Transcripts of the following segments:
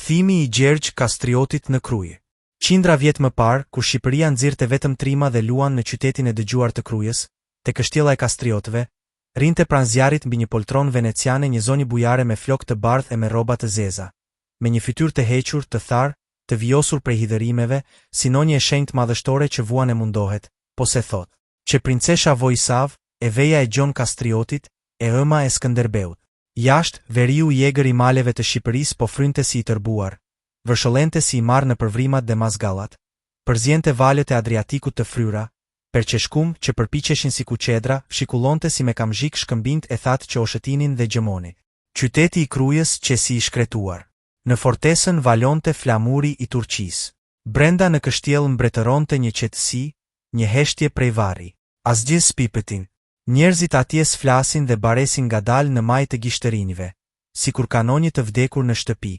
Kthimi i Gjergj Kastriotit në Krujë. Qindra vjet më parë, kur Shqipëria nxirrte vetëm trima dhe luan në qytetin e dëgjuar të Krujës, te kështjella e Kastriotëve, rinte pranë zjarrit mbi një poltron veneciane një zonjë bujare me flokë të bardhë e me rroba të zeza, me një fytyrë të hequr, të tharë, të vjosur prej hidhërimeve, sinonjë e shenjtë madhështore që vuan e mundohet, po se thot, që princesha Vojsav, e veja e Gjon Kastriotit, e ëma e Skënderbeut. Jashtë, veriu i egër i maleve të Shqipërisë po frynte si i tërbuar, vërshollente si i marrë në përvrimat dhe mazgallat, përzjente valët e Adriatikut të fryra, perqeshkum që përpiqeshin si kuqedra, shikullonte si me kamzhik shkëmbint e thatë që o shëtinin dhe gjëmoni. Qyteti i Krujës që si i shkretuar. Në fortesën valonte flamuri i Turqisë. Brenda në kështjell mbretëronte një qetësi, një heshtje prej varri. Asgjë s'pipetin. Njerëzit atje s'flasin dhe baresin ngadalë në majtë të gishtërinjve, sikur kanonjë të vdekur në shtëpi.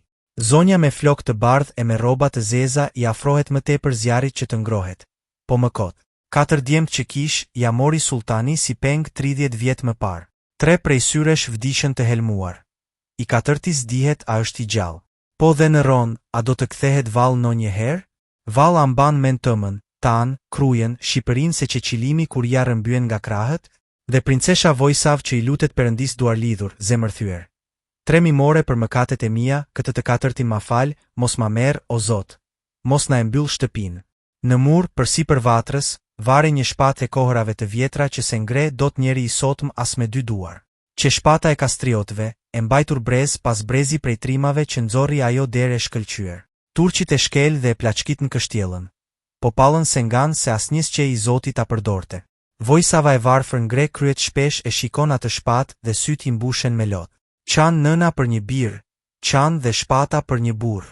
Zonja me flokë të bardhë e me rroba të zeza i afrohet më tepër zjarrit që të ngrohet. Po më kot. 4 djemt që kish ja mori sultani si peng 30 vjet më parë. 3 prej syresh vdishën të helmuar. I 4-tis dihet a është i gjallë. Po dhe në Ron, a do të kthehet vallë ndonjëherë? Vallë amban men tëmën, Tan, Krujën, Shqipërinë se që qilimi kur ja rëmbyen nga krahët, dhe princesha Vojsav që i lutet Perëndis duar lidhur, zemër thyer. 3 mimore për mëkatet e mia, këtë të 4-tin ma fal, mos ma merr o Zot. Mos na e mbyll shtëpinë. Në mur, përsipër vatrës, vare një shpatë e kohërave të vjetra që se ngre dot njeri i sotëm as me 2 duar. Që shpata e Kastriotëve, e mbajtur brez pas brezi prej trimave që nxorri ajo dere shkëlqyer. Turqit e shkel dhe e plaçkit në kështjellën. Po pallën se ngan se asnjës që i Zotit ta përdorte. Vojsava e varfër ngre kryet shpesh e shikon atë shpatë dhe syt i mbushen me lot. Qan nëna për një birë, qan dhe shpata për një burr.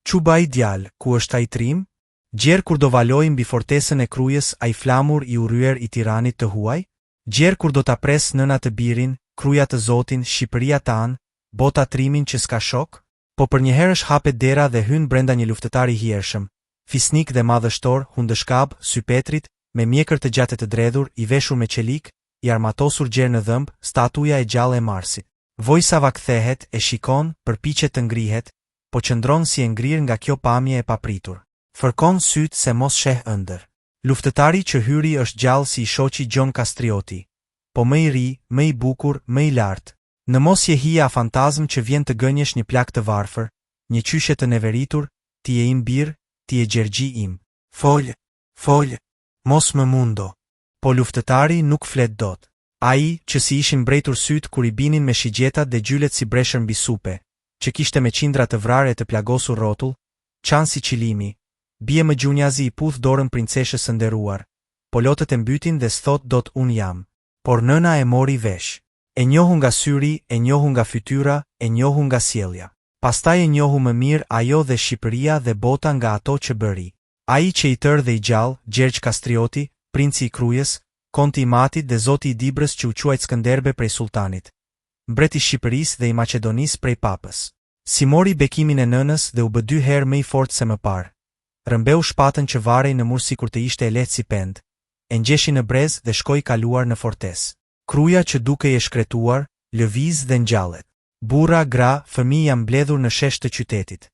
Quba i djalë, ku është ai trim? Gjerë kur do valoj mbi fortesën e Krujës ai flamur i urryer i Tiranit të huaj? Gjerë kur do ta pres nëna të birin, Kruja të Zotin, Shqipëria tan, bota trimin që s'ka shok? Po për një herësh hapet dera dhe hyn brenda një luftëtar i hiershëm, fisnik dhe madhështor, hundëshkab, sypetrit, me mjekër të gjatë të dredhur, i veshur me qelik, i armatosur gjerë në dhëmb, statuja e gjallë e Marsit. Vojsava kthehet, e shikon, përpiqet të ngrihet, po qëndron si e ngrirë nga kjo pamje e papritur. Fërkon syt se mos sheh ëndër. Luftëtari që hyri është gjallë si i shoqi Gjon Kastrioti, po më i ri, më i bukur, më i lartë. Në mos je hija fantazm që vjen të gënjesh një plak të varfër, një qyshe të neveritur, ti je im bir, ti je Gjergji im. Fol, mos më mundo. Po luftëtari nuk flet dot. Ai, që si ishin mbrejtur syt kur i binin me shigjetat dhe gjylet si breshër mbi supe, që kishte me qindra të vrarë e të plagosur rrotull, qan si qilimi, bie më gjunjazi i puth dorën princeshës së nderuar, po lotët e mbytin dhe s'thot dot un jam. Por nëna e mori vesh. E njohu nga syri, e njohu nga fytyra, e njohu nga sjellja. Pastaj e njohu më mirë ajo dhe Shqipëria dhe bota nga ato që bëri. Ai që i tërë dhe i gjallë, Gjergj Kastrioti, princi i Krujës, konti i Matit dhe zoti i Dibrës që u quajt Skënderbe prej sultanit, mbreti i Shqipërisë dhe i Maqedonisë prej papës. Si mori bekimin e nënës dhe u bë 2 herë më i fortë se më parë. Rëmbeu shpatën që varej në mur sikur të ishte e lehtë si pend, e ngjeshi në brez dhe shkoi kaluar në fortesë. Kruja që duke e shkretuar, lëviz dhe ngjallet. Burra, gra, fëmijë janë mbledhur në shesh të qytetit.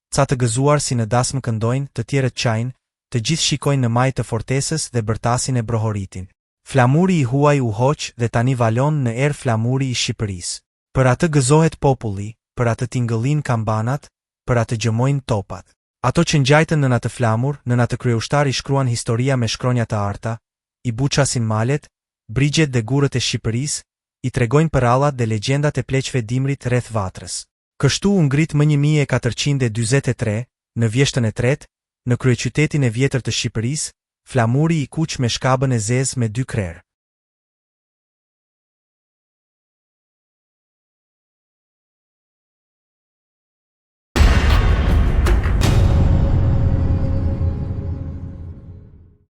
Ca të gëzuar si në dasmë këndojnë, të tjerët qajnë, të gjithë shikojnë në majtë të fortesës dhe bërtasin e brohoritin. Flamuri i huaj u hoq dhe tani valon në erë flamuri i Shqipërisë. Për atë gëzohet populli, për atë tingëllin kambanat, për atë gjëmojnë topat. Ato që ngjajtën në atë flamur, në atë kryeushtar i shkruan historia me shkronja të arta, i buçasin malet, brigjet dhe gurët e Shqipërisë, i tregojnë përallat dhe legjendat e pleqve dimrit rreth vatrës. Kështu u ngrit më 1443, në vjeshtën e tretë, në kryeqytetin e vjetër të Shqipërisë, flamuri i kuq me shkabën e zezë me 2 krerë.